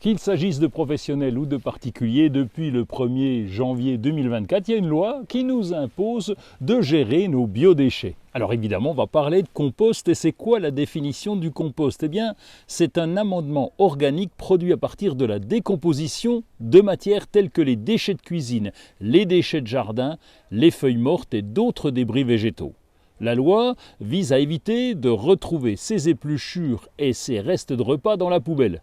Qu'il s'agisse de professionnels ou de particuliers, depuis le 1er janvier 2024, il y a une loi qui nous impose de gérer nos biodéchets. Alors évidemment, on va parler de compost, et c'est quoi la définition du compost? Eh bien, c'est un amendement organique produit à partir de la décomposition de matières telles que les déchets de cuisine, les déchets de jardin, les feuilles mortes et d'autres débris végétaux. La loi vise à éviter de retrouver ces épluchures et ces restes de repas dans la poubelle.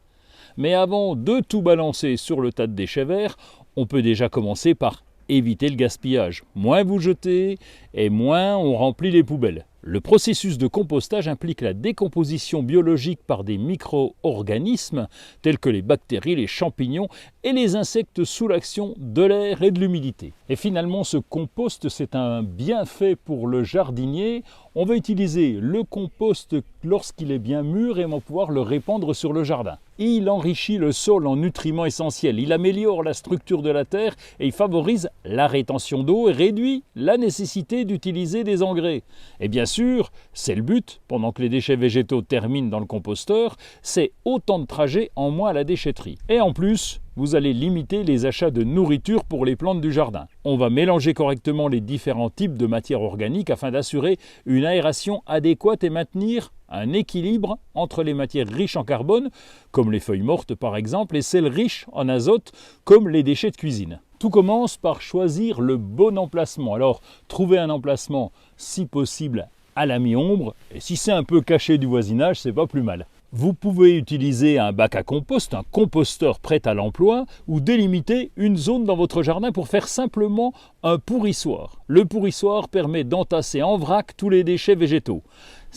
Mais avant de tout balancer sur le tas de déchets verts, on peut déjà commencer par éviter le gaspillage. Moins vous jetez et moins on remplit les poubelles. Le processus de compostage implique la décomposition biologique par des micro-organismes tels que les bactéries, les champignons et les insectes sous l'action de l'air et de l'humidité. Et finalement, ce compost, c'est un bienfait pour le jardinier. On va utiliser le compost lorsqu'il est bien mûr et on va pouvoir le répandre sur le jardin. Il enrichit le sol en nutriments essentiels, il améliore la structure de la terre et il favorise la rétention d'eau et réduit la nécessité d'utiliser des engrais. Et bien sûr, c'est le but, pendant que les déchets végétaux terminent dans le composteur, c'est autant de trajets en moins à la déchetterie. Et en plus, vous allez limiter les achats de nourriture pour les plantes du jardin. On va mélanger correctement les différents types de matières organiques afin d'assurer une aération adéquate et maintenir un équilibre entre les matières riches en carbone, comme les feuilles mortes par exemple, et celles riches en azote, comme les déchets de cuisine. Tout commence par choisir le bon emplacement. Alors, trouvez un emplacement, si possible, à la mi-ombre, et si c'est un peu caché du voisinage, c'est pas plus mal. Vous pouvez utiliser un bac à compost, un composteur prêt à l'emploi, ou délimiter une zone dans votre jardin pour faire simplement un pourrissoir. Le pourrissoir permet d'entasser en vrac tous les déchets végétaux.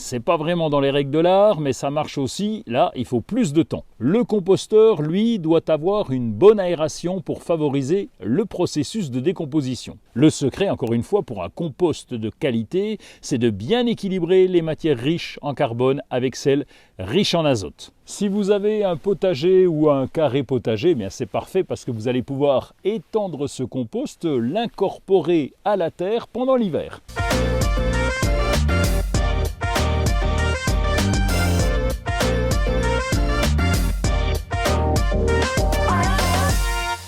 C'est pas vraiment dans les règles de l'art, mais ça marche aussi. Là, il faut plus de temps. Le composteur, lui, doit avoir une bonne aération pour favoriser le processus de décomposition. Le secret, encore une fois, pour un compost de qualité, c'est de bien équilibrer les matières riches en carbone avec celles riches en azote. Si vous avez un potager ou un carré potager, bien c'est parfait parce que vous allez pouvoir étendre ce compost, l'incorporer à la terre pendant l'hiver.